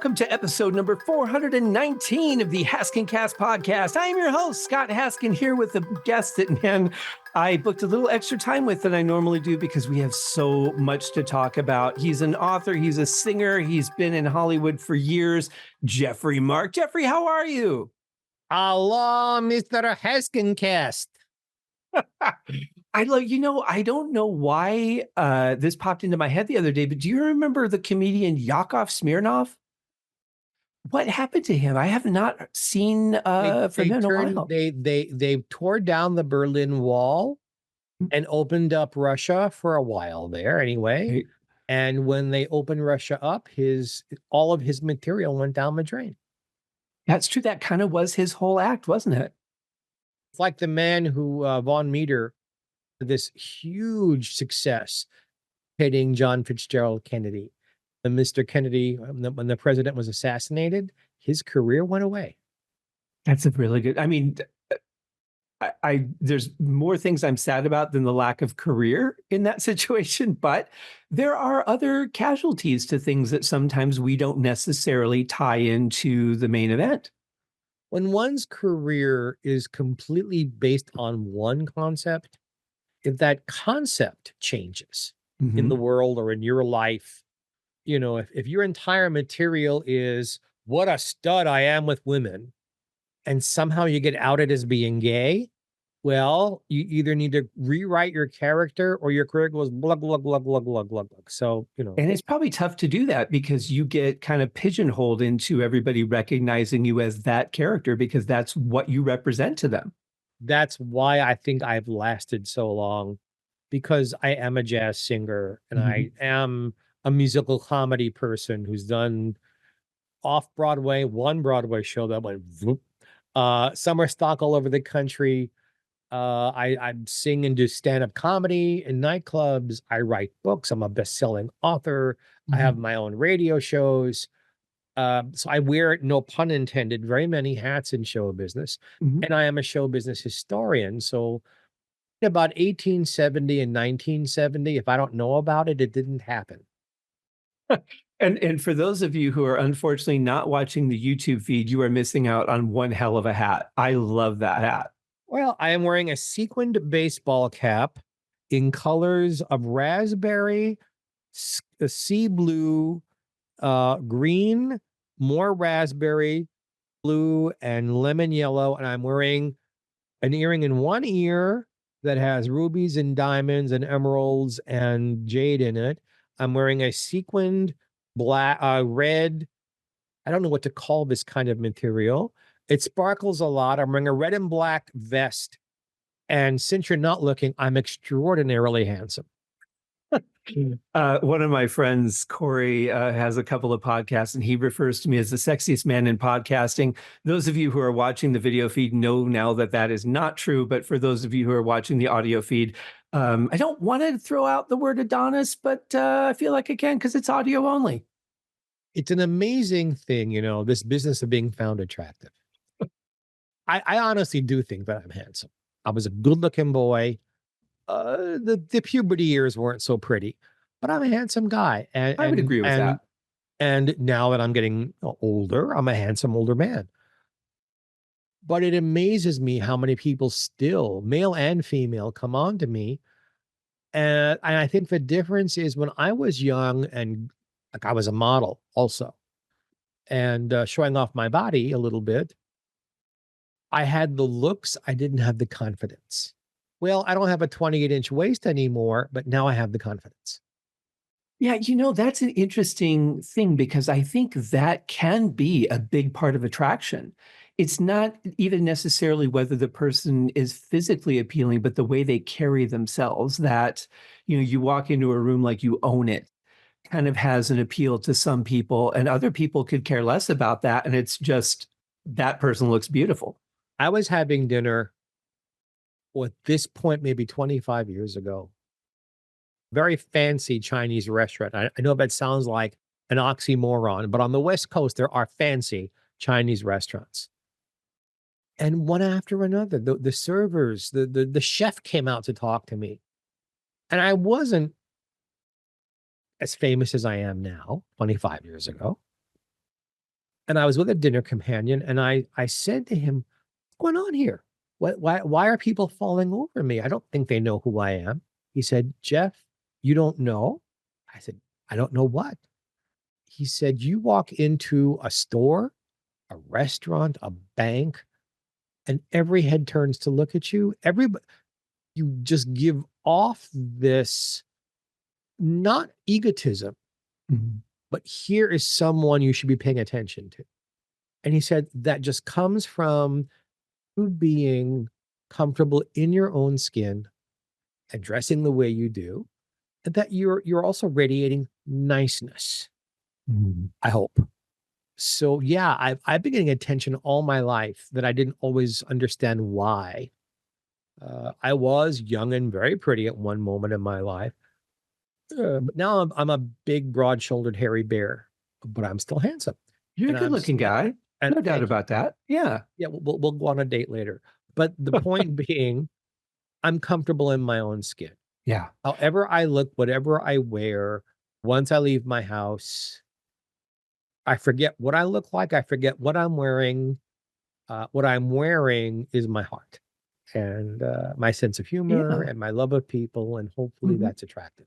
welcome to episode number 419 of the HaskinCast Podcast. I am your host, Scott Haskin, here with a guest that, man, I booked a little extra time with than I normally do because we have so much to talk about. He's an author, he's a singer, he's been in Hollywood for years. Geoffrey Mark. Geoffrey, how are you? Hello, Mr. HaskinCast. I don't know why this popped into my head the other day, but do you remember the comedian Yakov Smirnoff? What happened to him? I have not seen from him in a while. They tore down the Berlin Wall and opened up Russia for a while there anyway. Right. And when they opened Russia up, all of his material went down the drain. That's true. That kind of was his whole act, wasn't it? It's like the man who, Von Meter, this huge success hitting John Fitzgerald Kennedy. And Mr. Kennedy, when the president was assassinated, his career went away. That's a really good, there's more things I'm sad about than the lack of career in that situation, but there are other casualties to things that sometimes we don't necessarily tie into the main event. When one's career is completely based on one concept, if that concept changes in the world or in your life, if your entire material is what a stud I am with women, and somehow you get outed as being gay, well, you either need to rewrite your character or your career goes glug, glug, glug, glug, glug, glug, glug. So, And it's probably tough to do that because you get kind of pigeonholed into everybody recognizing you as that character because that's what you represent to them. That's why I think I've lasted so long, because I am a jazz singer and I am a musical comedy person who's done off-Broadway, one Broadway show that went summer stock all over the country. I sing and do stand-up comedy in nightclubs. I write books. I'm a best-selling author. I have my own radio shows. So I wear, no pun intended, very many hats in show business. And I am a show business historian. So about 1870 and 1970, if I don't know about it, it didn't happen. And for those of you who are unfortunately not watching the YouTube feed, you are missing out on one hell of a hat. I love that hat. Well, I am wearing a sequined baseball cap in colors of raspberry, sea blue, green, more raspberry, blue, and lemon yellow. And I'm wearing an earring in one ear that has rubies and diamonds and emeralds and jade in it. I'm wearing a sequined black, red, I don't know what to call this kind of material. It sparkles a lot. I'm wearing a red and black vest. And since you're not looking, I'm extraordinarily handsome. One of my friends, Corey, has a couple of podcasts, and he refers to me as the sexiest man in podcasting. Those of you who are watching the video feed know now that that is not true. But for those of you who are watching the audio feed, I don't want to throw out the word Adonis, but I feel like I can because it's audio only. It's an amazing thing, this business of being found attractive. I honestly do think that I'm handsome. I was a good-looking boy. The puberty years weren't so pretty, but I'm a handsome guy. And I would agree with that. And now that I'm getting older, I'm a handsome older man. But it amazes me how many people still, male and female, come on to me. And I think the difference is when I was young and I was a model also and showing off my body a little bit, I had the looks. I didn't have the confidence. Well, I don't have a 28-inch waist anymore, but now I have the confidence. Yeah, that's an interesting thing because I think that can be a big part of attraction. It's not even necessarily whether the person is physically appealing, but the way they carry themselves, that, you walk into a room like you own it, kind of has an appeal to some people, and other people could care less about that. And it's just that person looks beautiful. I was having dinner at this point, maybe 25 years ago, very fancy Chinese restaurant. I know that sounds like an oxymoron, but on the West Coast, there are fancy Chinese restaurants. And one after another, the servers, the chef came out to talk to me. And I wasn't as famous as I am now, 25 years ago. And I was with a dinner companion, and I said to him, "What's going on here? Why are people falling over me? I don't think they know who I am." He said, "Jeff, you don't know?" I said, "I don't know what." He said, "You walk into a store, a restaurant, a bank, and every head turns to look at you. Everybody, you just give off this, not egotism, Mhm. but here is someone you should be paying attention to." And he said that just comes from you being comfortable in your own skin and dressing the way you do, and that you're also radiating niceness, Mhm. I hope. So yeah, I've been getting attention all my life that I didn't always understand why. I was young and very pretty at one moment in my life, but now I'm a big, broad-shouldered, hairy bear, but I'm still handsome, You're a and good looking guy. and No doubt thank you. about that. Yeah. Yeah, we'll go on a date later. But the point being, I'm comfortable in my own skin. Yeah. However I look, whatever I wear, once I leave my house, I forget what I look like. I forget what I'm wearing. What I'm wearing is my heart and my sense of humor Yeah. and my love of people, and hopefully Mhm. that's attractive.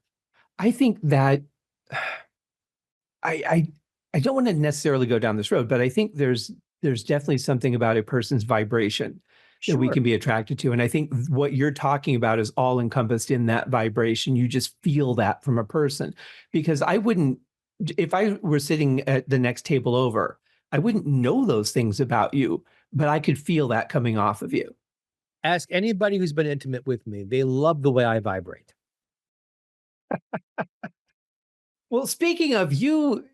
I think that I I I don't want to necessarily go down this road, but I think there's definitely something about a person's vibration that we Sure. can be attracted to. And I think what you're talking about is all encompassed in that vibration. You just feel that from a person. Because I wouldn't, if I were sitting at the next table over, I wouldn't know those things about you, but I could feel that coming off of you. Ask anybody who's been intimate with me. They love the way I vibrate. Well, speaking of you,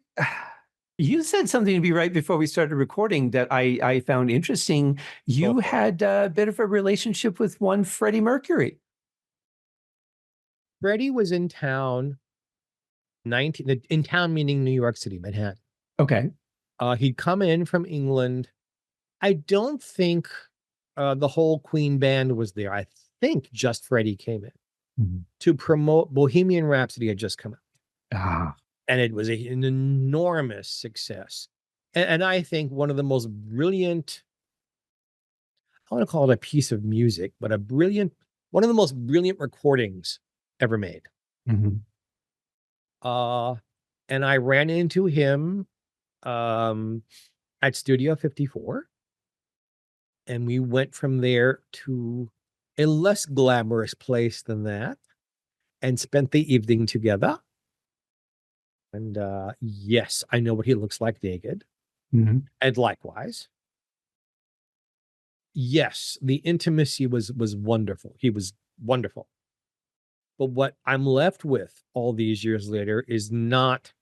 you said something to me right before we started recording that I found interesting. Go You for it. had a bit of a relationship with one Freddie Mercury. Freddie was in town 19 in town, meaning New York City, Manhattan. Okay. He'd come in from England. I don't think the whole Queen band was there. I think just Freddie came in Mhm. to promote Bohemian Rhapsody had just come out, Ah, and it was an enormous success. And I think one of the most brilliant, I want to call it a piece of music, but one of the most brilliant recordings ever made. mhm. Uh, and I ran into him um, at Studio 54, and we went from there to a less glamorous place than that and spent the evening together. And yes, I know what he looks like naked. Mhm. And likewise, yes, the intimacy was wonderful. He was wonderful. But what I'm left with all these years later is not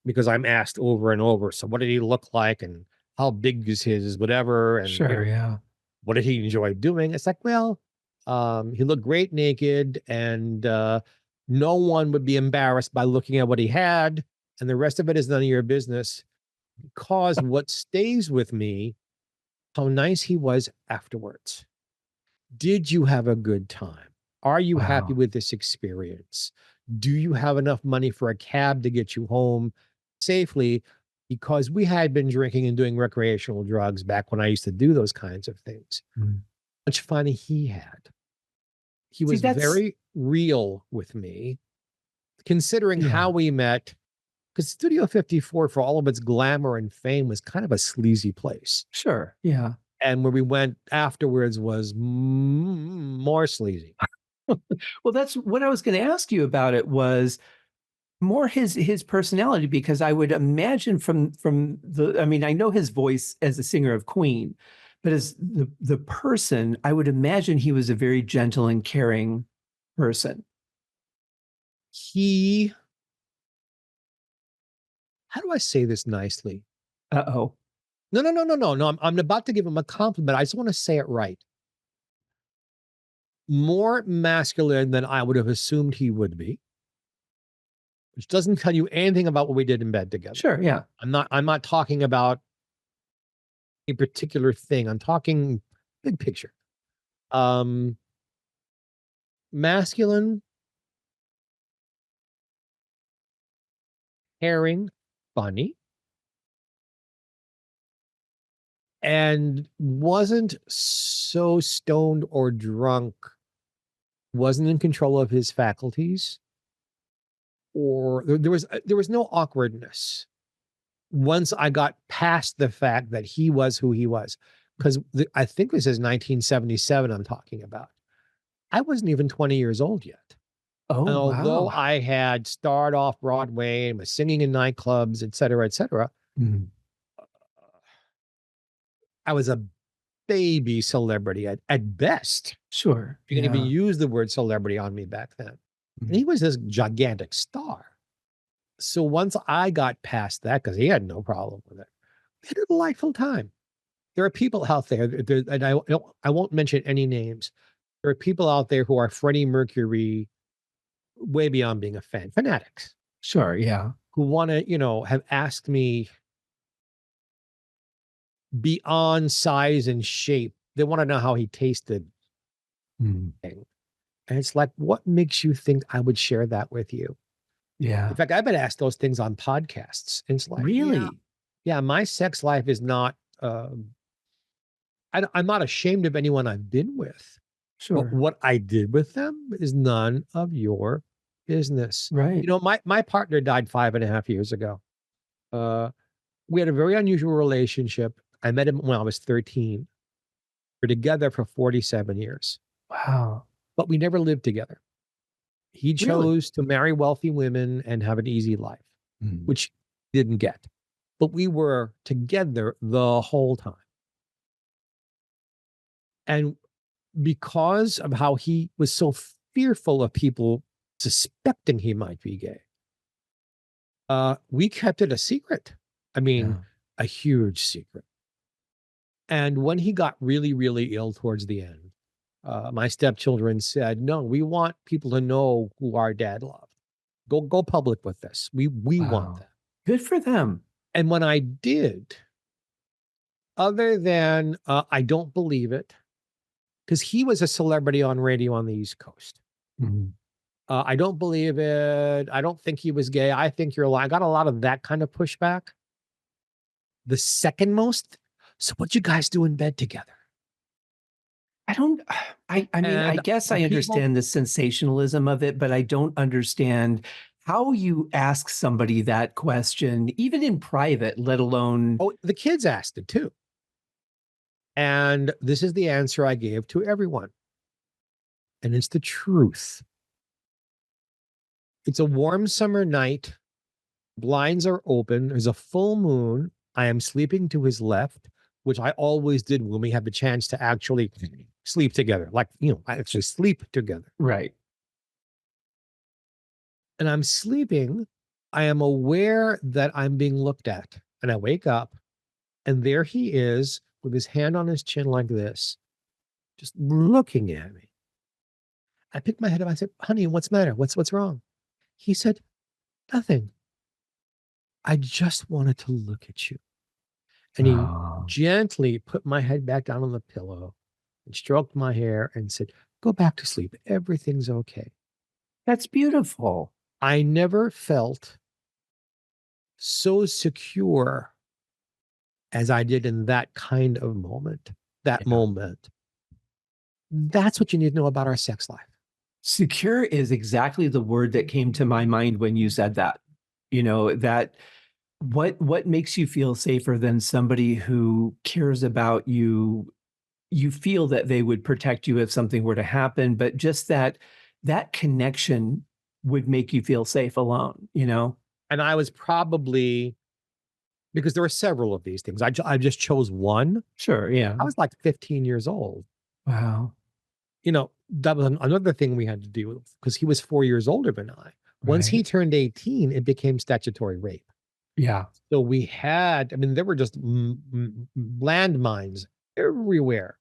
because I'm asked over and over, so what did he look like and how big is his whatever, and Sure, yeah. what did he enjoy doing? It's like, well, he looked great naked, and no one would be embarrassed by looking at what he had, and the rest of it is none of your business. Because what stays with me, how nice he was afterwards. Did you have a good time? Are you happy Wow. with this experience? Do you have enough money for a cab to get you home safely? Because we had been drinking and doing recreational drugs back when I used to do those kinds of things. Mhm. Much fun he had. He See, was that's very real with me, considering how yeah. we met. Because Studio 54, for all of its glamour and fame, was kind of a sleazy place. Sure, yeah. And where we went afterwards was more sleazy. Well, that's what I was gonna ask you about it was more his personality, because I would imagine from the I mean, I know his voice as a singer of Queen, but as the person, I would imagine he was a very gentle and caring person. He, how do I say this nicely? Uh-oh. No, no, no, no, no, no. I'm about to give him a compliment. I just want to say it right. More masculine than I would have assumed he would be, which doesn't tell you anything about what we did in bed together. Sure, yeah. I'm not talking about a particular thing. I'm talking big picture. Um, Masculine, caring, funny, and wasn't so stoned or drunk, wasn't in control of his faculties, or there was no awkwardness once I got past the fact that he was who he was. Because I think this is 1977 I'm talking about. I wasn't even 20 years old yet. Oh, And although wow. I had starred off Broadway and was singing in nightclubs, et cetera, Mhm. I was a baby celebrity at best. Sure. You can even Yeah. use the word celebrity on me back then. And Mhm. he was this gigantic star. So once I got past that, because he had no problem with it, we had a delightful time. There are people out there, and I won't mention any names. There are people out there who are Freddie Mercury way beyond being a fan, fanatics, Sure. Yeah. who want to, have asked me beyond size and shape. They want to know how he tasted. Mhm. And it's like, what makes you think I would share that with you? In Yeah. fact, I've been asked those things on podcasts. And it's like, yeah, Really? yeah, my sex life is not, I'm not ashamed of anyone I've been with. But Sure. what I did with them is none of your business. Right. My partner died 5.5 years ago. We had a very unusual relationship. I met him when I was 13. We're together for 47 years, Wow. but we never lived together. He Really? chose to marry wealthy women and have an easy life, Mhm. which he didn't get. But we were together the whole time. And because of how he was so fearful of people suspecting he might be gay, we kept it a secret. I mean, Yeah. a huge secret. And when he got really, really ill towards the end, my stepchildren said, "No, we want people to know who our dad loved. Go public with this. We want Wow. that." Good for them. And when I did, other than I don't believe it, because he was a celebrity on radio on the East Coast. Mhm. I don't believe it. I don't think he was gay. I think you're lying. I got a lot of that kind of pushback. The second most. So what'd you guys do in bed together? I don't I mean, I And guess the I people, understand the sensationalism of it, but I don't understand how you ask somebody that question, even in private, let alone oh, the kids asked it too. And this is the answer I gave to everyone. And it's the truth. It's a warm summer night. Blinds are open. There's a full moon. I am sleeping to his left, which I always did when we had the chance to actually sleep together. Like, actually sleep together. right. And I'm sleeping. I am aware that I'm being looked at. And I wake up, and there he is with his hand on his chin like this, just looking at me. I picked my head up. I said, "Honey, what's the matter? What's wrong?" He said, "Nothing. I just wanted to look at you." And he Oh, gently put my head back down on the pillow and stroked my hair and said, "Go back to sleep. Everything's okay." that's beautiful. I never felt so secure as I did in that kind of moment. That Yeah. moment. That's what you need to know about our sex life. Secure is exactly the word that came to my mind when you said that. That what makes you feel safer than somebody who cares about you? You feel that they would protect you if something were to happen, but just that connection would make you feel safe alone? And I was probably, because there were several of these things. I just chose one. Sure, yeah. I was like 15 years old. Wow. That was another thing we had to deal with because he was 4 years older than I. Once he Right. turned 18, it became statutory rape. Yeah. So I mean, there were just landmines everywhere.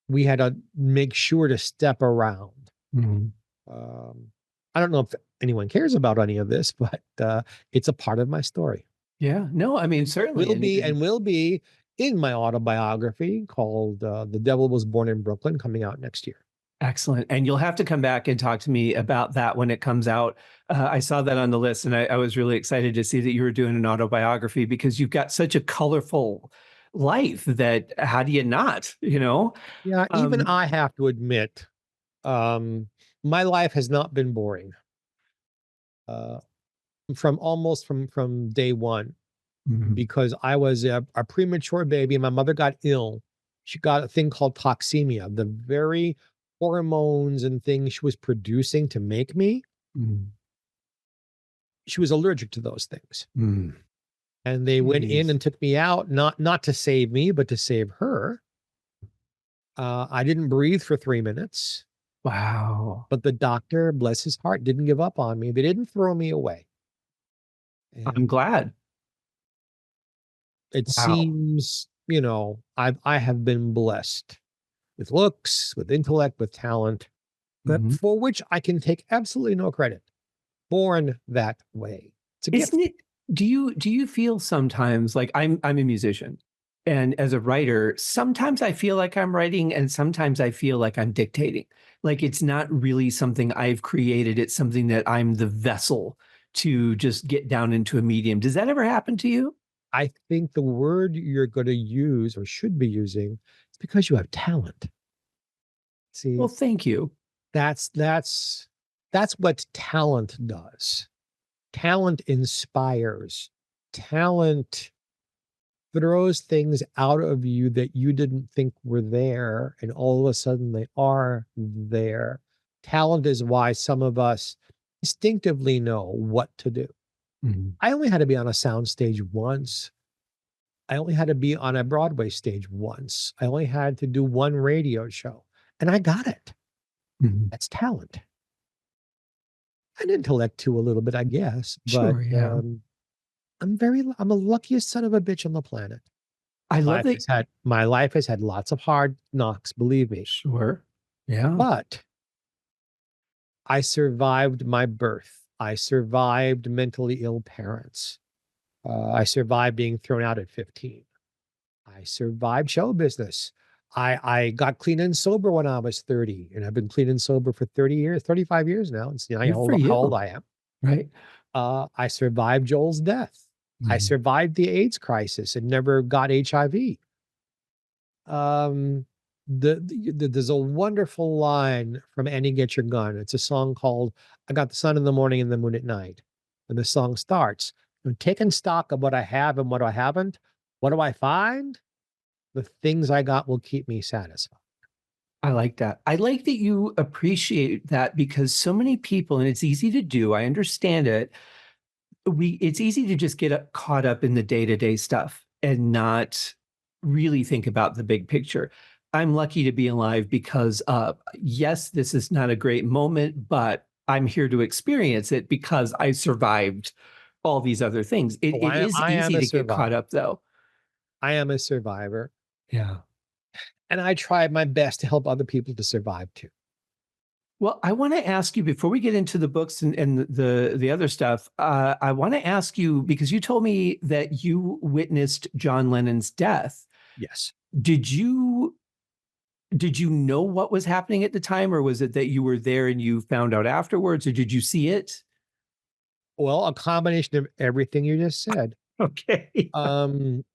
We had to make sure to step around. Mhm. Um, I don't know if anyone cares about any of this, but it's a part of my story. Yeah. No, I mean, certainly, Will be in my autobiography called "The Devil Was Born in Brooklyn," coming out next year. excellent, and you'll have to come back and talk to me about that when it comes out. I saw that on the list, and I was really excited to see that you were doing an autobiography because you've got such a colorful life that how do you not, Yeah, even Um, I have to admit, my life has not been boring. Uh, from day one, mhm, because I was a premature baby and my mother got ill. She got a thing called toxemia, the very hormones and things she was producing to make me. mhm, She was allergic to those things. mm. And they went in Jeez. and took me out, not to save me, but to save her. I didn't breathe for 3 minutes, Wow. but the doctor, bless his heart, didn't give up on me. They didn't throw me away. I'm And glad. it Wow. seems, I have been blessed with looks, with intellect, with talent, but Mhm. for which I can take absolutely no credit. Born that way. It's a Isn't gift. it do you feel sometimes like I'm a musician, and as a writer, sometimes I feel like I'm writing and sometimes I feel like I'm dictating. Like it's not really something I've created, it's something that I'm the vessel to just get down into a medium. Does that ever happen to you? I think the word you're going to use or should be using is because you have talent. Well, See, thank you. that's that's that's what talent does. Talent inspires. Talent throws things out of you that you didn't think were there, and all of a sudden they are there. Talent is why some of us instinctively know what to do. Mhm. I only had to be on a sound stage once. I only had to be on a Broadway stage once. I only had to do one radio show, and I got it. Mhm. That's talent. And intellect too, a little bit, I guess, but Sure, yeah. I'm the luckiest son of a bitch on the planet. I love that. My life has had lots of hard knocks, believe me, Sure. Yeah. but I survived my birth. I survived mentally ill parents. I survived being thrown out at 15. I survived show business. I got clean and sober when I was 30, and I've been clean and sober for 30 years, 35 years now. And see Good for how old you. I am. Right. I survived Joel's death. I Mhm. survived the AIDS crisis and never got HIV. Um, there's a wonderful line from Annie Get Your Gun. It's a song called "I Got the Sun in the Morning and the Moon at Night." And the song starts, "I'm taking stock of what I have and what I haven't. What do I find? The things I got will keep me satisfied." I like that. I like that you appreciate that because so many people, and it's easy to do, I understand it. It's easy to just get caught up in the day-to-day stuff and not really think about the big picture. I'm lucky to be alive because, yes, this is not a great moment, but I'm here to experience it because I survived all these other things. It Oh, it is I am easy a to get caught survivor. up, though. I am a survivor, Yeah. and I try my best to help other people to survive too. Well, I want to ask you before we get into the books and the other stuff. I want to ask you because you told me that you witnessed John Lennon's death. Yes. Did you did you know what was happening at the time, or was it that you were there and you found out afterwards, or did you see it? Well, a combination of everything you just said. Okay. Um,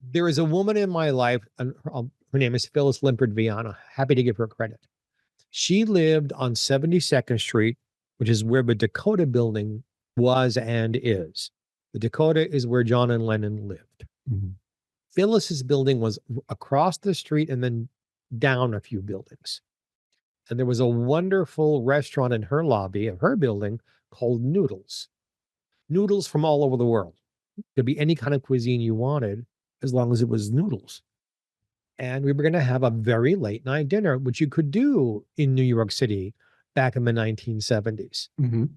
there is a woman in my life, and her name is Phyllis Limpert Viana. Happy to give her credit. She lived on 72nd Street, which is where the Dakota building was and is. The Dakota is where John and Lennon lived. Mhm. Phyllis's building was across the street and then down a few buildings. And there was a wonderful restaurant in her lobby of her building called Noodles. Noodles from all over the world. Could be any kind of cuisine you wanted as long as it was noodles. And we were going to have a very late night dinner, which you could do in New York City back in the 1970s. Mhm.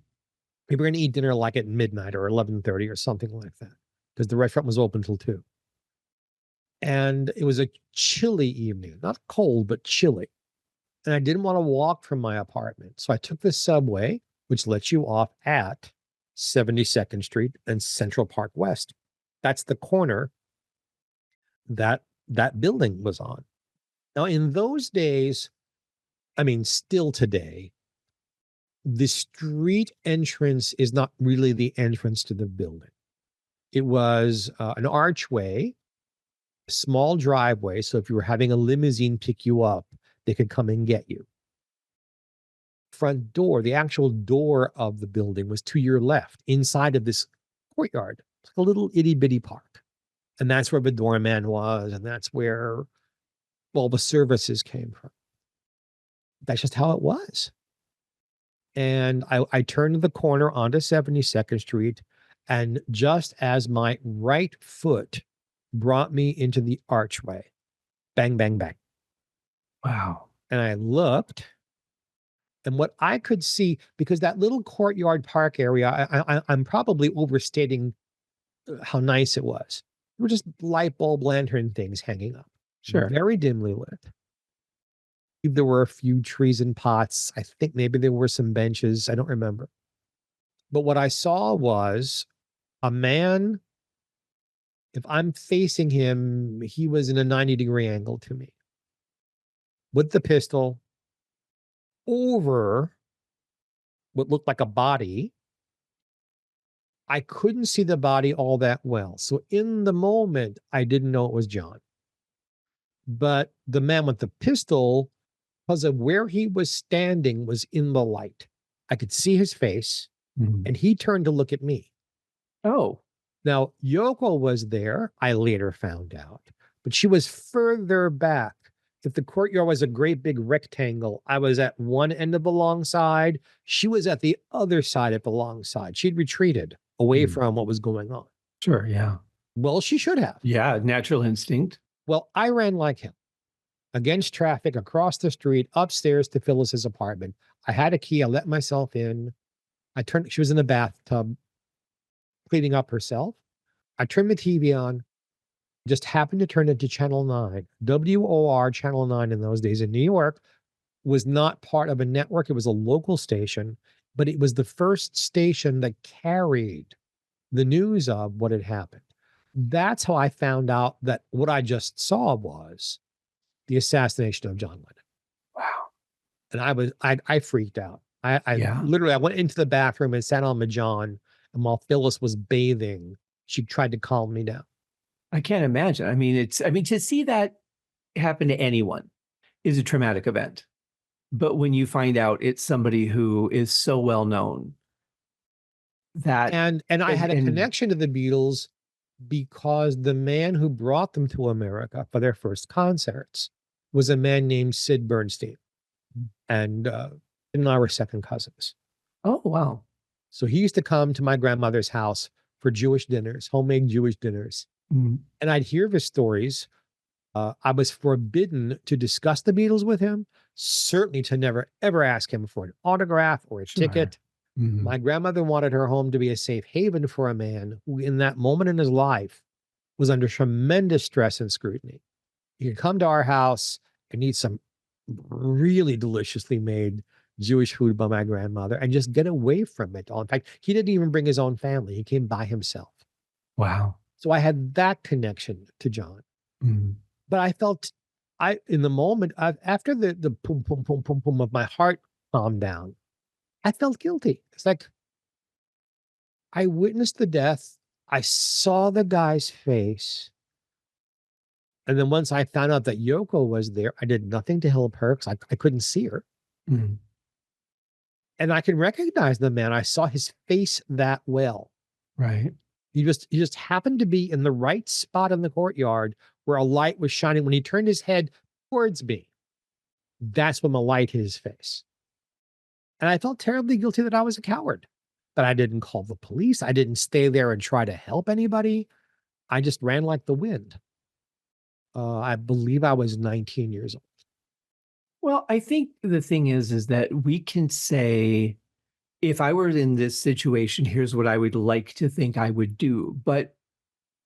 We were going to eat dinner like at midnight or 11:30 or something like that because the restaurant was open till 2. And it was a chilly evening, not cold, but chilly. And I didn't want to walk from my apartment. So I took the subway, which lets you off at 72nd Street and Central Park West. That's the corner that that building was on. Now, in those days, I mean, still today, the street entrance is not really the entrance to the building. It was an archway small driveway. So if you were having a limousine pick you up, they could come and get you. Front door, the actual door of the building was to your left inside of this courtyard. It's like a little itty bitty park. And that's where the doorman was. And that's where all the services came from. That's just how it was. And I turned the corner onto 72nd Street. And just as my right foot brought me into the archway, bang, bang, bang. Wow. And I looked, and what I could see, because that little courtyard park area, I'm probably overstating how nice it was. There were just light bulb lantern things hanging up. Sure. Very dimly lit. There were a few trees and pots. I think maybe there were some benches. I don't remember. But what I saw was a man. If I'm facing him, he was in a 90-degree angle to me with the pistol over what looked like a body. I couldn't see the body all that well. So in the moment, I didn't know it was John. But the man with the pistol, because of where he was standing, was in the light. I could see his face, and he turned to look at me. Oh. Now, Yoko was there, I later found out, but she was further back. If the courtyard was a great big rectangle, I was at one end of the long side. She was at the other side of the long side. She'd retreated away from what was going on. Sure, yeah. Well, she should have. Yeah, natural instinct. Well, I ran like him, against traffic, across the street, upstairs to Phyllis's apartment. I had a key. I let myself in. She was in the bathtub, cleaning up herself. I turned the TV on, just happened to turn it to Channel 9. WOR Channel 9 in those days in New York was not part of a network. It was a local station, but it was the first station that carried the news of what had happened. That's how I found out that what I just saw was the assassination of John Lennon. Wow. And I freaked out. I literally went into the bathroom and sat on my john, and while Phyllis was bathing, she tried to calm me down. I can't imagine. I mean, to see that happen to anyone is a traumatic event. But when you find out it's somebody who is so well known that and I had a connection to the Beatles because the man who brought them to America for their first concerts was a man named Sid Bernstein. And I were second cousins. Oh, wow. So he used to come to my grandmother's house for Jewish dinners, homemade Jewish dinners. And I'd hear his stories. I was forbidden to discuss the Beatles with him, certainly to never, ever ask him for an autograph or a ticket. My grandmother wanted her home to be a safe haven for a man who, in that moment in his life, was under tremendous stress and scrutiny. He could come to our house and eat some really deliciously made Jewish food by my grandmother and just get away from it all. In fact, he didn't even bring his own family. He came by himself. Wow. So I had that connection to John. But I felt, in the moment, after the boom, boom, boom, boom, boom of my heart calmed down, I felt guilty. It's like, I witnessed the death. I saw the guy's face. And then once I found out that Yoko was there, I did nothing to help her because I couldn't see her. And I can recognize the man. I saw his face that well. Right. He just happened to be in the right spot in the courtyard where a light was shining. When he turned his head towards me, that's when the light hit his face. And I felt terribly guilty that I was a coward, that I didn't call the police. I didn't stay there and try to help anybody. I just ran like the wind. I believe I was 19 years old. Well, I think the thing is that we can say, if I were in this situation, here's what I would like to think I would do. But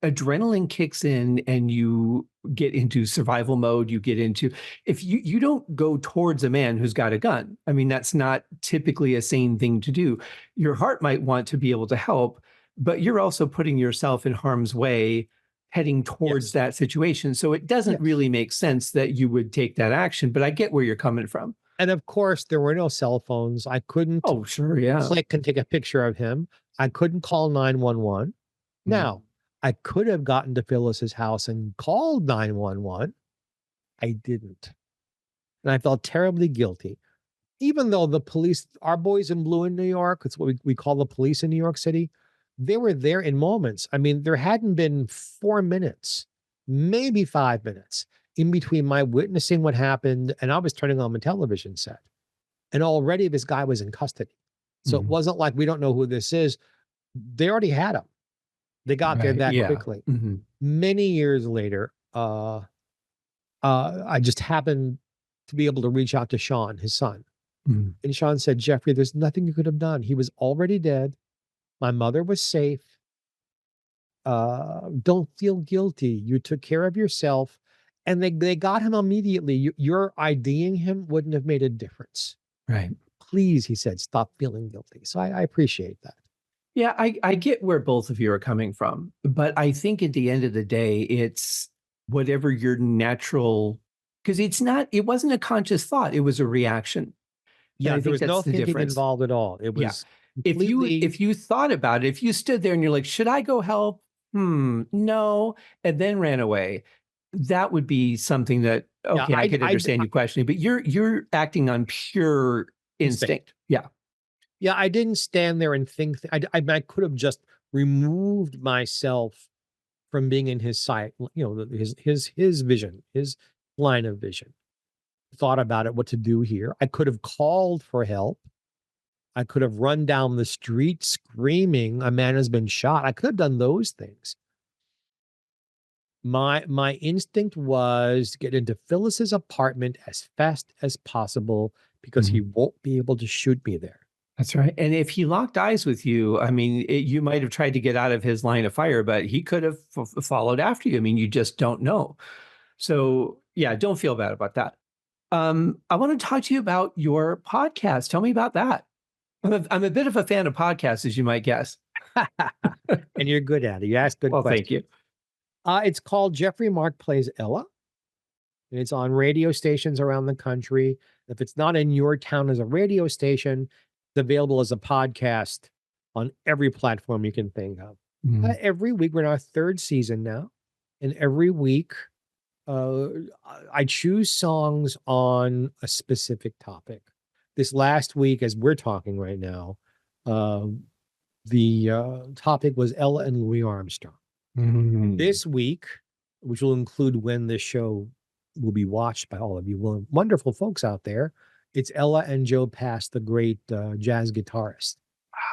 adrenaline kicks in and you get into survival mode. You get into, if you don't go towards a man who's got a gun. I mean, that's not typically a sane thing to do. Your heart might want to be able to help, but you're also putting yourself in harm's way heading towards that situation. So it doesn't really make sense that you would take that action, but I get where you're coming from. And of course, there were no cell phones. I couldn't click and take a picture of him. I couldn't call 911. Now, I could have gotten to Phyllis's house and called 911. I didn't. And I felt terribly guilty. Even though the police, our boys in blue in New York, it's what we call the police in New York City, they were there in moments. I mean, there hadn't been 4 minutes, maybe 5 minutes in between my witnessing what happened and I was turning on the television set. And already this guy was in custody. So it wasn't like we don't know who this is. They already had him. They got there Right. that Yeah. quickly. Many years later, I just happened to be able to reach out to Sean, his son. And Sean said, Geoffrey, there's nothing you could have done. He was already dead. My mother was safe. Don't feel guilty. You took care of yourself. And they got him immediately. Your IDing him wouldn't have made a difference. Right. Please, he said, stop feeling guilty. So I appreciate that. Yeah, I get where both of you are coming from, but I think at the end of the day, it's whatever your natural, because it wasn't a conscious thought, it was a reaction. Yeah, I there think was that's no the thinking difference. involved at all. It was completely... If you thought about it, if you stood there and you're like, should I go help? No, and then ran away, that would be something that, okay, I could understand you questioning, but you're acting on pure instinct. Yeah. Yeah, I didn't stand there and think. I could have just removed myself from being in his sight. His vision, his line of vision. Thought about it, what to do here. I could have called for help. I could have run down the street screaming, "A man has been shot." I could have done those things. My instinct was to get into Phyllis's apartment as fast as possible because he won't be able to shoot me there. That's right. And if he locked eyes with you, I mean, you might have tried to get out of his line of fire, but he could have followed after you. I mean, you just don't know. So yeah, don't feel bad about that. I want to talk to you about your podcast. Tell me about that. I'm a bit of a fan of podcasts, as you might guess. And you're good at it. You ask good Well, questions. thank you. It's called Geoffrey Mark Plays Ella. And it's on radio stations around the country. If it's not in your town as a radio station, it's available as a podcast on every platform you can think of. Every week, we're in our third season now. And every week, I choose songs on a specific topic. This last week, as we're talking right now, the topic was Ella and Louis Armstrong. This week, which will include when this show will be watched by all of you wonderful folks out there, it's Ella and Joe Pass, the great jazz guitarist.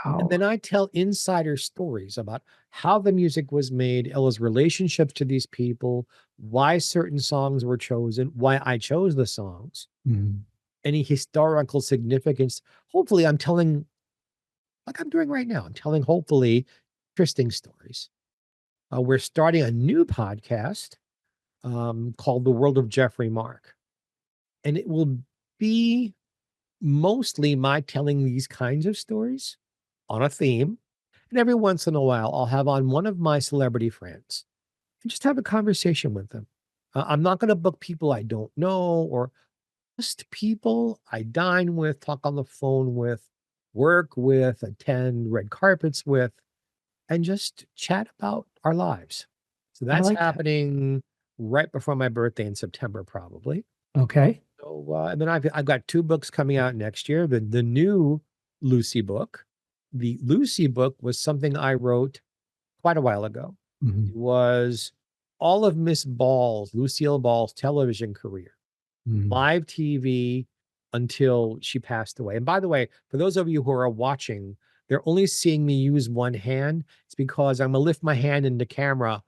Wow. And then I tell insider stories about how the music was made, Ella's relationships to these people, why certain songs were chosen, why I chose the songs, any historical significance. Hopefully, I'm telling, like I'm doing right now, I'm telling hopefully interesting stories. We're starting a new podcast called The World of Geoffrey Mark. And it will be mostly my telling these kinds of stories on a theme. And every once in a while, I'll have on one of my celebrity friends and just have a conversation with them. I'm not going to book people I don't know, or just people I dine with, talk on the phone with, work with, attend red carpets with, and just chat about our lives. So that's happening right before my birthday in September, probably. Okay. So, and then I've got 2 books coming out next year. The new Lucy book. The Lucy book was something I wrote quite a while ago. It was all of Miss Ball's, Lucille Ball's television career, live TV until she passed away. And by the way, for those of you who are watching, they're only seeing me use one hand. It's because I'm going to lift my hand in the camera.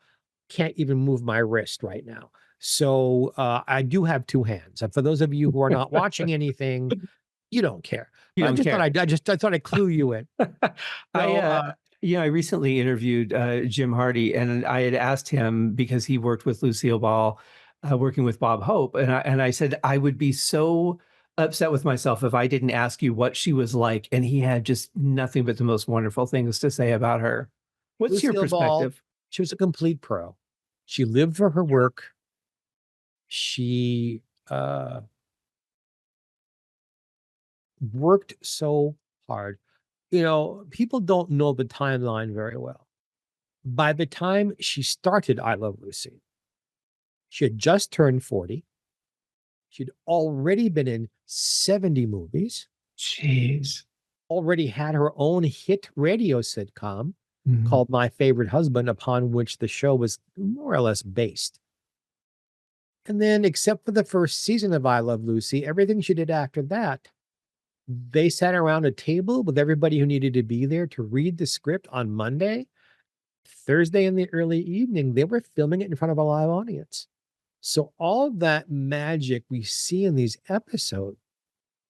Can't even move my wrist right now. So I do have 2 hands. And for those of you who are not watching anything, you don't care. I thought I'd clue you in. I recently interviewed Jim Hardy, and I had asked him, because he worked with Lucille Ball, working with Bob Hope, and I said I would be so upset with myself if I didn't ask you what she was like, and he had just nothing but the most wonderful things to say about her. What's Lucille your perspective? Ball, she was a complete pro. She lived for her work. She worked so hard. You know, people don't know the timeline very well. By the time she started I Love Lucy, she had just turned 40. She'd already been in 70 movies, Jeez. already had her own hit radio sitcom Mhm. called My Favorite Husband, upon which the show was more or less based. And then, except for the first season of I Love Lucy, everything she did after that, they sat around a table with everybody who needed to be there to read the script on Monday. Thursday in the early evening, they were filming it in front of a live audience. So all that magic we see in these episodes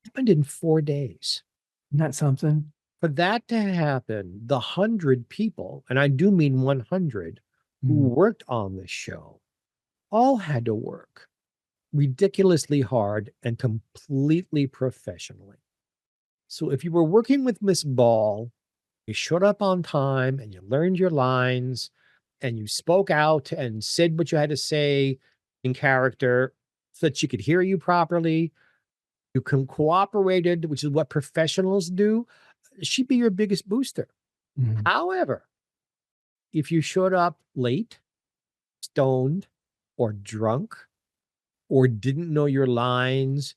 happened in 4 days. Isn't that something? For that to happen, the 100 people, and I do mean 100, who Mhm. worked on this show, all had to work ridiculously hard and completely professionally. So if you were working with Miss Ball, you showed up on time and you learned your lines and you spoke out and said what you had to say in character so that she could hear you properly. You cooperated, which is what professionals do. She'd be your biggest booster. Mhm. However, if you showed up late, stoned, or drunk, or didn't know your lines,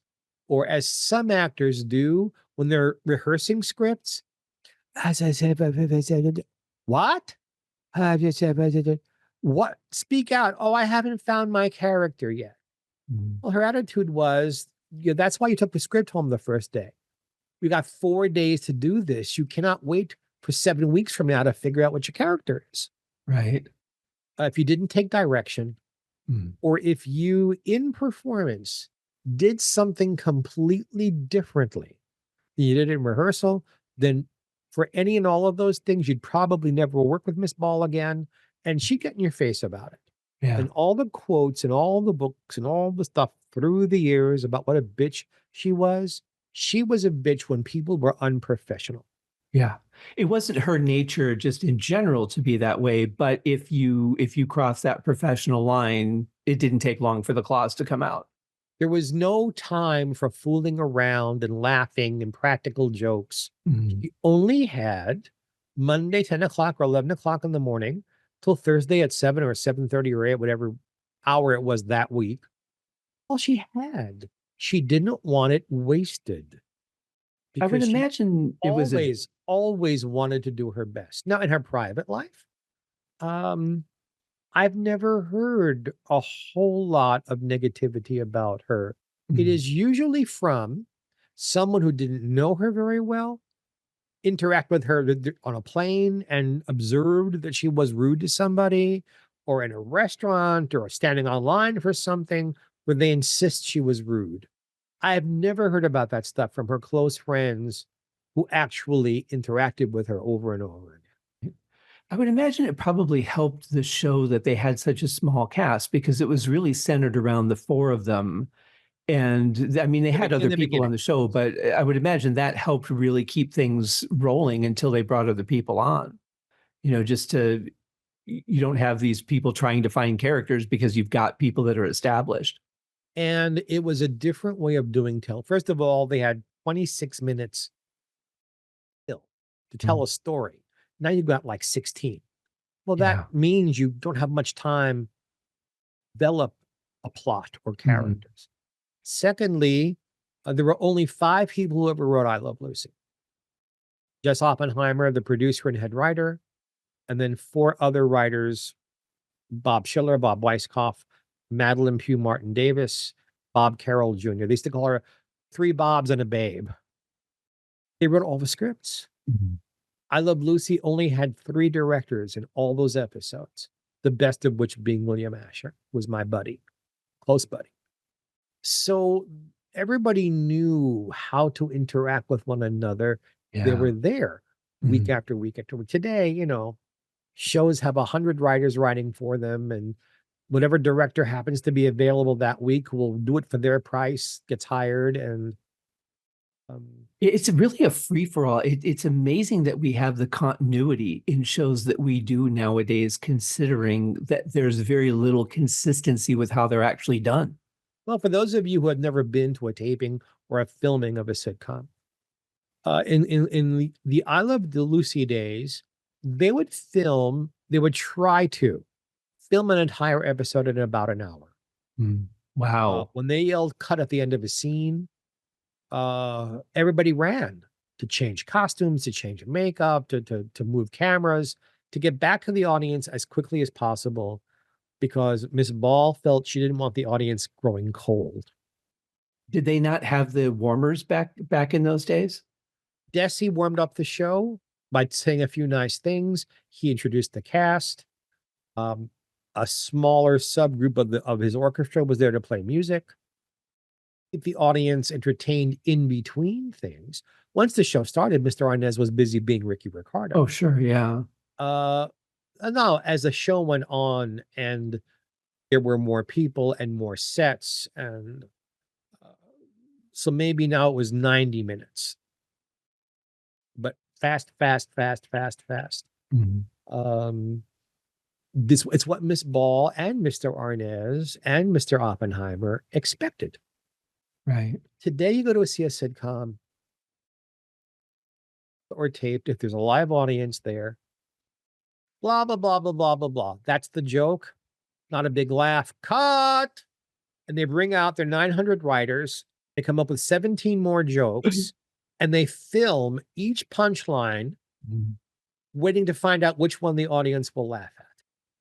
or as some actors do when they're rehearsing scripts, what? What? Speak out. Oh, I haven't found my character yet. Mhm. Well, her attitude was, that's why you took the script home the first day. We got 4 days to do this. You cannot wait for 7 weeks from now to figure out what your character is. Right. If you didn't take direction, Mhm. or if you in performance did something completely differently than you did in rehearsal, then for any and all of those things, you'd probably never work with Miss Ball again. And she'd get in your face about it. Yeah. And all the quotes and all the books and all the stuff through the years about what a bitch she was a bitch when people were unprofessional. Yeah. It wasn't her nature just in general to be that way, but if you cross that professional line, it didn't take long for the claws to come out. There was no time for fooling around and laughing and practical jokes. Mhm. She only had Monday, 10 o'clock or 11 o'clock in the morning till Thursday at 7 or 7:30 or 8, whatever hour it was that week. All she had. She didn't want it wasted I would because she imagine it was a always wanted to do her best. Now, in her private life, um, I've never heard a whole lot of negativity about her. It Mhm. is usually from someone who didn't know her very well, interact with her on a plane and observed that she was rude to somebody, or in a restaurant or standing online for something where they insist she was rude. I have never heard about that stuff from her close friends who actually interacted with her over and over again. I would imagine it probably helped the show that they had such a small cast because it was really centered around the 4 of them. And I mean, they had In other the people on beginning, the show, yes. but I would imagine that helped really keep things rolling until they brought other people on. Just to you don't have these people trying to find characters because you've got people that are established. And it was a different way of doing tell. First of all, they had 26 minutes still to tell Mm. a story. Now you've got like 16. Well, that Yeah. means you don't have much time to develop a plot or Mhm. characters. Secondly, there were only 5 people who ever wrote I Love Lucy. Jess Oppenheimer, the producer and head writer, and then 4 other writers: Bob Schiller, Bob Weisskopf, Madeline Pugh Martin Davis, Bob Carroll Jr. They used to call her 3 Bobs and a Babe. They wrote all the scripts. Mhm. I Love Lucy only had 3 directors in all those episodes, the best of which being William Asher, was my buddy, close buddy. So everybody knew how to interact with one another. They Yeah. were there week Mhm. after week after week. Today, shows have 100 writers writing for them, and whatever director happens to be available that week will do it for their price, gets hired, and It's really a free for all. It's amazing that we have the continuity in shows that we do nowadays, considering that there's very little consistency with how they're actually done. well, for those of you who have never been to a taping or a filming of a sitcom, in the I Love the Lucy days, they would film they would try to film an entire episode in about an hour. Wow. When they yelled cut at the end of a scene, everybody ran to change costumes, to change makeup, to move cameras, to get back to the audience as quickly as possible, because Miss Ball felt she didn't want the audience growing cold. Did they not have the warmers back in those days? Desi warmed up the show by saying a few nice things. He introduced the cast. A smaller subgroup of his orchestra was there to play music. Keep the audience entertained in between things. Once the show started, Mr. Arnaz was busy being Ricky Ricardo. Oh, sure, yeah. No, as the show went on and there were more people and more sets, and so maybe now it was 90 minutes. But fast. It's what Miss Ball and Mr. Arnaz and Mr. Oppenheimer expected. Right. Today, you go to see a sitcom or taped, if there's a live audience there, blah, blah, blah, blah, blah, blah, blah. That's the joke. Not a big laugh. Cut. And they bring out their 900 writers. They come up with 17 more jokes, and they film each punchline, waiting to find out which one the audience will laugh at.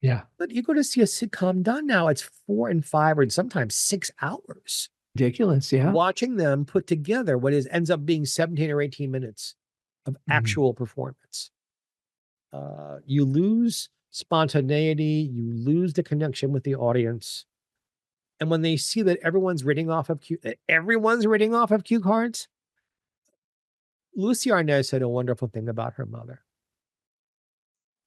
Yeah. But you go to see a sitcom done now, it's 4 and 5 or sometimes 6 hours. Ridiculous, yeah. Watching them put together what ends up being 17 or 18 minutes of actual performance. You lose spontaneity, you lose the connection with the audience. And when they see that everyone's reading off of cue cards, Lucy Arnaz said a wonderful thing about her mother.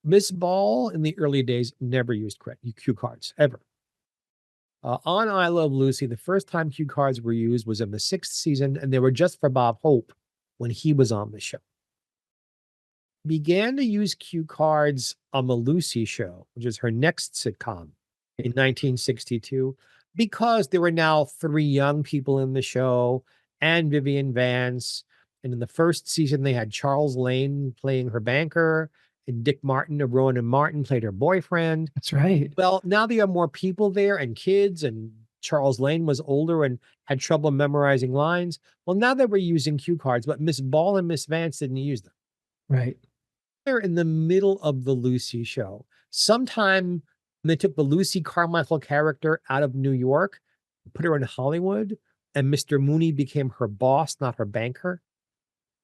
Miss Ball in the early days never used cue cards, ever. On I Love Lucy, the first time cue cards were used was in the 6th season, and they were just for Bob Hope when he was on the show. Began to use cue cards on the Lucy Show, which is her next sitcom, in 1962, because there were now 3 young people in the show and Vivian Vance. And in the first season, they had Charles Lane playing her banker, and Dick Martin of Rowan and Martin played her boyfriend. That's right. Well, now there are more people there and kids, and Charles Lane was older and had trouble memorizing lines. Well, now they were using cue cards, but Miss Ball and Miss Vance didn't use them. Right. They're in the middle of the Lucy Show. Sometime they took the Lucy Carmichael character out of New York, put her in Hollywood, and Mr. Mooney became her boss, not her banker.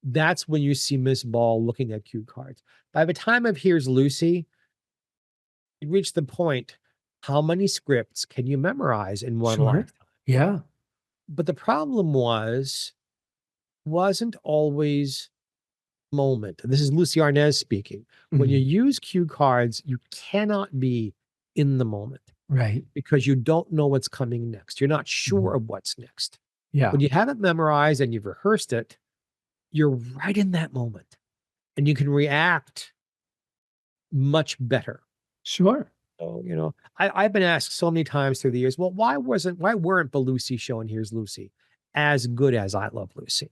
That's when you see Miss Ball looking at cue cards. By the time of Here's Lucy, you reach the point, how many scripts can you memorize in one lifetime? Yeah. But the problem wasn't always moment. This is Lucy Arnaz speaking. When you use cue cards, you cannot be in the moment. Right. Because you don't know what's coming next. You're not sure of what's next. Yeah. When you have it memorized and you've rehearsed it, you're right in that moment, and you can react much better. Sure. So, I've been asked so many times through the years, well, why weren't the Lucy Show and Here's Lucy as good as I Love Lucy?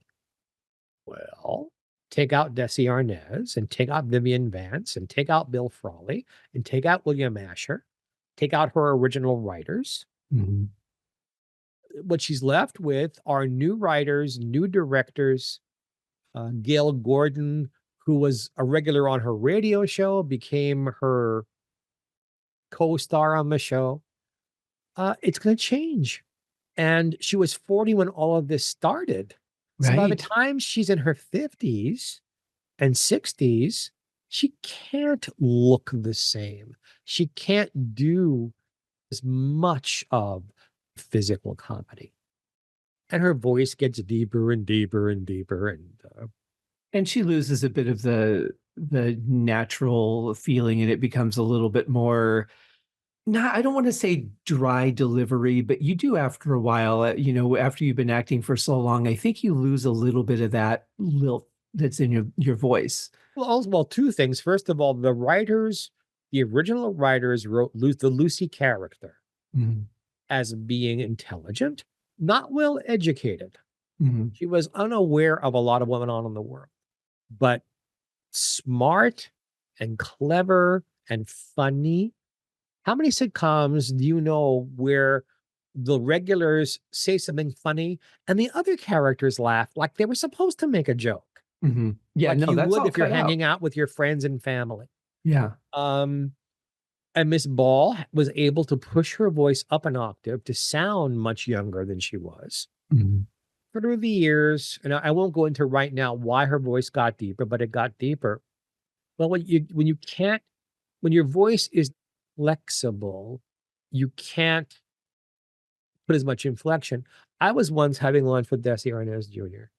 Well, take out Desi Arnaz and take out Vivian Vance and take out Bill Frawley and take out William Asher, take out her original writers. What she's left with are new writers, new directors. Gail Gordon, who was a regular on her radio show, became her co-star on the show. It's going to change. And she was 40 when all of this started. So by the time she's in her 50s and 60s, she can't look the same. She can't do as much of physical comedy. And her voice gets deeper and deeper and deeper. And she loses a bit of the natural feeling, and it becomes a little bit more, I don't want to say dry delivery, but you do after a while, after you've been acting for so long, I think you lose a little bit of that lilt that's in your voice. Well, 2 things. First of all, the original writers wrote the Lucy character as being intelligent, not well educated. She was unaware of a lot of what went on in the world, but smart and clever and funny. How many sitcoms do you know where the regulars say something funny and the other characters laugh like they were supposed to make a joke? Yeah, Like no, you that's would all if you're cut out. hanging out with your friends and family. Yeah. And Miss Ball was able to push her voice up an octave to sound much younger than she was. Mhm. Through the years, and I won't go into right now why her voice got deeper, but it got deeper. Well, when your voice is flexible, you can't put as much inflection. I was once having lunch with Desi Arnaz Jr.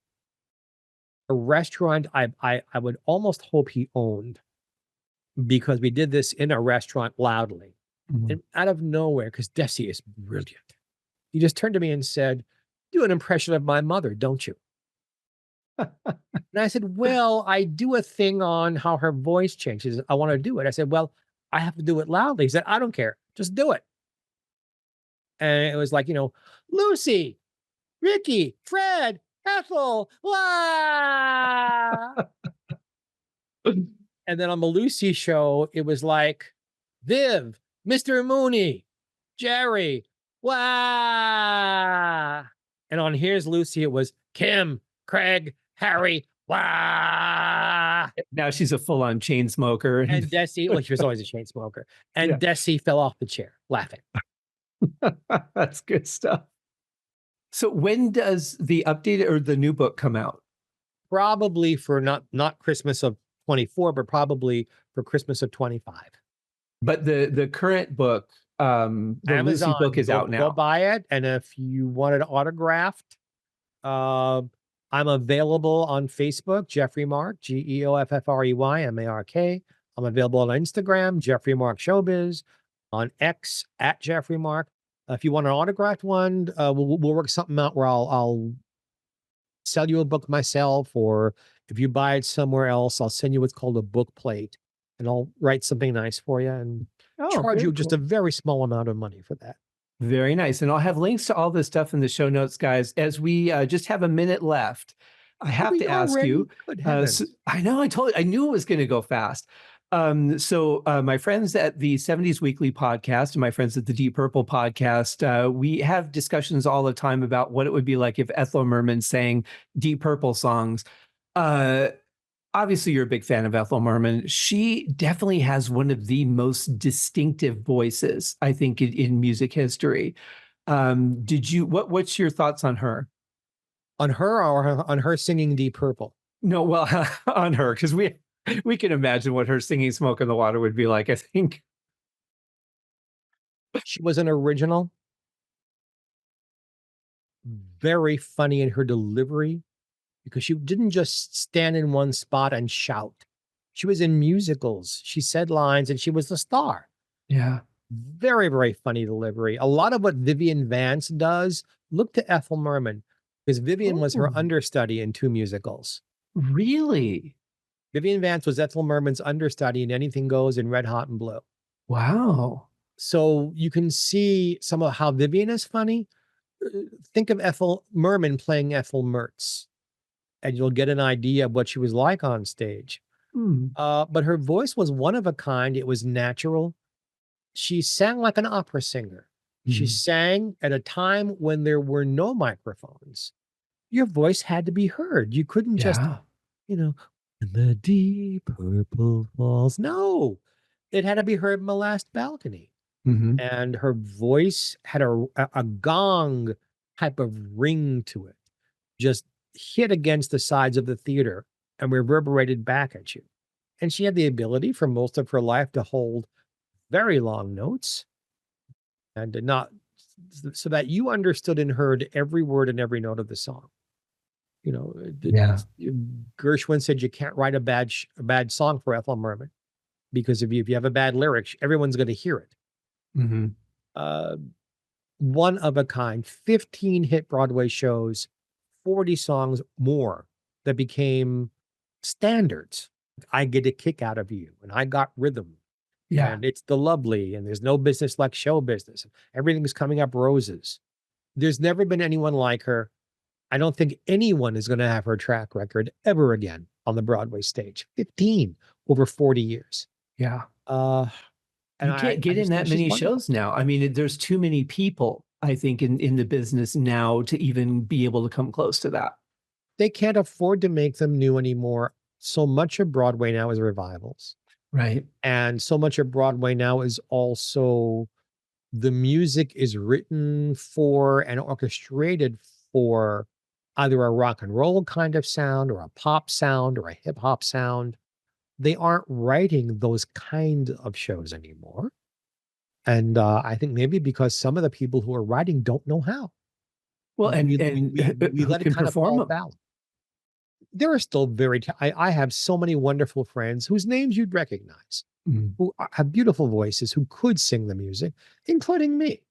A restaurant I would almost hope he owned, because we did this in a restaurant loudly. Mhm. And out of nowhere, because Desi is brilliant, he just turned to me and said, "Do an impression of my mother, don't you?" And I said, "Well, I do a thing on how her voice changes. I want to do it." I said, "Well, I have to do it loudly." He said, "I don't care. Just do it." And it was like, Lucy, Ricky, Fred, Ethel, wah! And then on the Lucy show, it was like, Viv, Mr. Mooney, Jerry, wah! And on Here's Lucy, it was Kim, Craig, Harry, wah! Now she's a full-on chain smoker. And Desi, well, she was always a chain smoker. And Yeah. Desi fell off the chair laughing. That's good stuff. So when does the updated or the new book come out? Probably for not Christmas of 24, but probably for Christmas of 25. But the current book, the Lucy Amazon, book is out now. Go buy it. And if you want it autographed, I'm available on Facebook, Geoffrey Mark, GeoffreyMark. I'm available on Instagram, Geoffrey Mark Showbiz, on X at Geoffrey Mark. If you want an autographed one, we'll work something out where I'll sell you a book myself, or if you buy it somewhere else, I'll send you what's called a book plate, and I'll write something nice for you and charge you just a very small amount of money for that. Very nice. And I'll have links to all this stuff in the show notes, guys. As we just have a minute left, I have to ask you. I know, I knew it was going to go fast. So my friends at the 70s Weekly podcast and my friends at the Deep Purple podcast, we have discussions all the time about what it would be like if Ethel Merman sang Deep Purple songs. Obviously, you're a big fan of Ethel Merman. She definitely has one of the most distinctive voices, I think, in music history. What's your thoughts on her? On her, or on her singing Deep Purple? No, well, on her, because we can imagine what her singing Smoke in the Water would be like, I think. She was an original. Very funny in her delivery, because she didn't just stand in one spot and shout. She was in musicals. She said lines and she was the star. Yeah. Very, very funny delivery. A lot of what Vivian Vance does, look to Ethel Merman, because Vivian was her understudy in 2 musicals. Really? Vivian Vance was Ethel Merman's understudy in Anything Goes and Red Hot and Blue. Wow. So you can see some of how Vivian is funny. Think of Ethel Merman playing Ethel Mertz, and you'll get an idea of what she was like on stage. But her voice was one of a kind. It was natural. She sang like an opera singer. She sang at a time when there were no microphones. Your voice had to be heard. You couldn't just, in the deep purple falls. No, it had to be heard in the last balcony. And her voice had a gong type of ring to it, just hit against the sides of the theater and reverberated back at you. And she had the ability for most of her life to hold very long notes and did not, so that you understood and heard every word and every note of the song. Gershwin said you can't write a bad song for Ethel Merman, because if you have a bad lyric, everyone's going to hear it. One of a kind, 15 hit Broadway shows, 40 songs more that became standards. I Get a Kick Out of You, and I Got Rhythm. Yeah. And It's the Lovely, and There's No Business Like Show Business. Everything's Coming Up Roses. There's never been anyone like her. I don't think anyone is going to have her track record ever again on the Broadway stage. 15 over 40 years. Yeah. Uh, and You can't I get in just think that she's many wonderful. shows now. I mean, there's too many people, I think, in the business now to even be able to come close to that. They can't afford to make them new anymore. So much of Broadway now is revivals. Right. And so much of Broadway now is also the music is written for and orchestrated for either a rock and roll kind of sound or a pop sound or a hip hop sound. They aren't writing those kind of shows anymore. And I think maybe because some of the people who are writing don't know how. Well, and We who let it can kind of perform fall them? foul. There are still I have so many wonderful friends whose names you'd recognize, Mm, who have beautiful voices, who could sing the music, including me.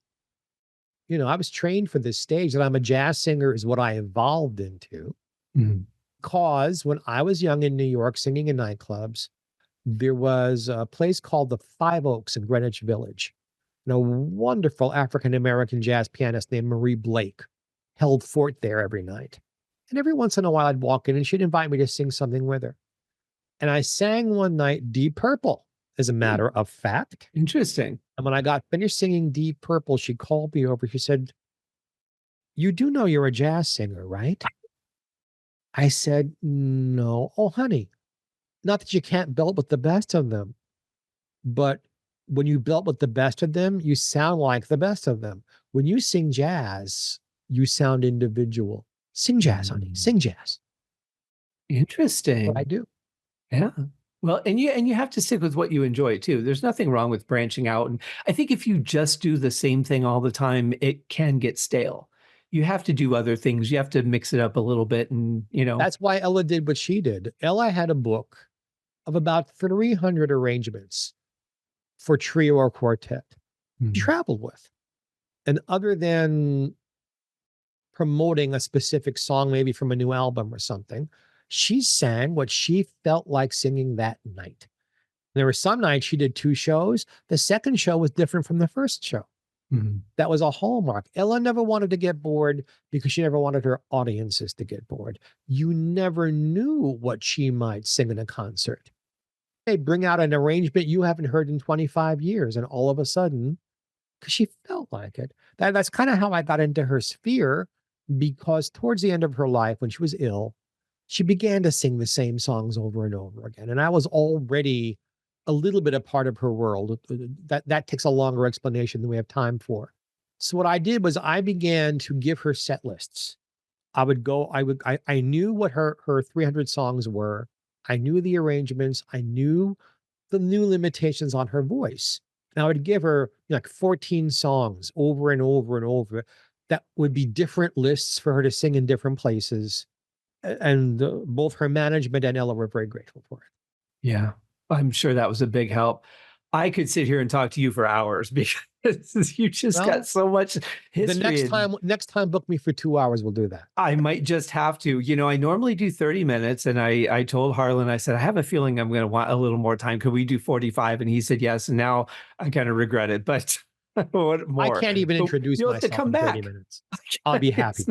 You know, I was trained for this stage, and I'm a jazz singer is what I evolved into. mm, Because when I was young in New York singing in nightclubs, there was a place called the Five Oaks in Greenwich Village. And a wonderful African American jazz pianist named Marie Blake held fort there every night. And every once in a while, I'd walk in and she'd invite me to sing something with her. And I sang one night Deep Purple, as a mm. matter of fact. Interesting. And when I got finished singing Deep Purple, she called me over. She said, "You do know you're a jazz singer, right?" I said, "No." "Oh, honey, not that you can't belt with the best of them, but when you belt with the best of them, you sound like the best of them. When you sing jazz, you sound individual. Sing jazz, honey. Mm. Sing jazz." What I Interesting. do. Yeah. Well, and you have to stick with what you enjoy too. There's nothing wrong with branching out. And I think if you just do the same thing all the time, it can get stale. You have to do other things. You have to mix it up a little bit and. That's why Ella did what she did. Ella had a book of about 300 arrangements for trio or quartet she Mhm. traveled with. And other than promoting a specific song, maybe from a new album or something, she sang what she felt like singing that night. There were some nights she did two shows. The second show was different from the first show. Mhm. That was a hallmark. Ella never wanted to get bored because she never wanted her audiences to get bored. You never knew what she might sing in a concert. They bring out an arrangement you haven't heard in 25 years, and all of a sudden, because she felt like it. That's kind of how I got into her sphere, because towards the end of her life, when she was ill, she began to sing the same songs over and over again. And I was already a little bit a part of her world. That takes a longer explanation than we have time for. So what I did was I began to give her set lists. I knew what her 300 songs were. I knew the arrangements. I knew the new limitations on her voice. And I would give her like 14 songs over and over and over that would be different lists for her to sing in different places. And both her management and Ella were very grateful for it. Yeah. I'm sure that was a big help. I could sit here and talk to you for hours because you just got Well, so much the history. next time, book me for 2 hours. We'll do that. I might just have to. I normally do 30 minutes, and I told Harlan, I said, I have a feeling I'm going to want a little more time. Could we do 45? And he said yes. And now I kind of regret it, but what I more? can't even But introduce you'll have to myself come in 30 back. minutes. I'll be happy.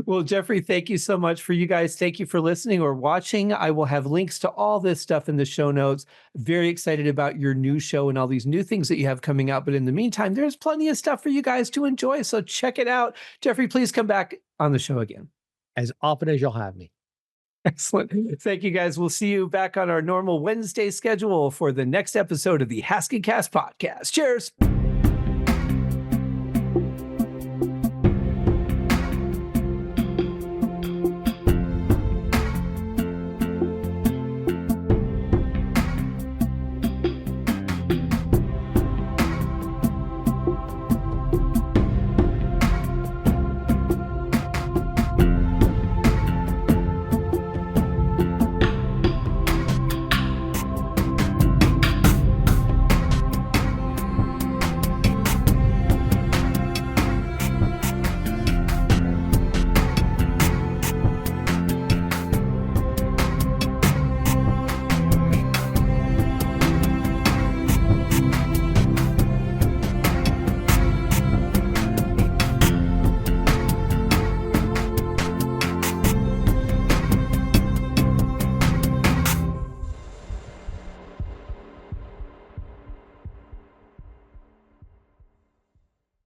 Well, Geoffrey, thank you so much for you guys. Thank you for listening or watching. I will have links to all this stuff in the show notes. Very excited about your new show and all these new things that you have coming out. But in the meantime, there's plenty of stuff for you guys to enjoy. So check it out. Geoffrey, please come back on the show again. As often as you'll have me. Excellent. Thank you, guys. We'll see you back on our normal Wednesday schedule for the next episode of the HaskinCast Podcast. Cheers.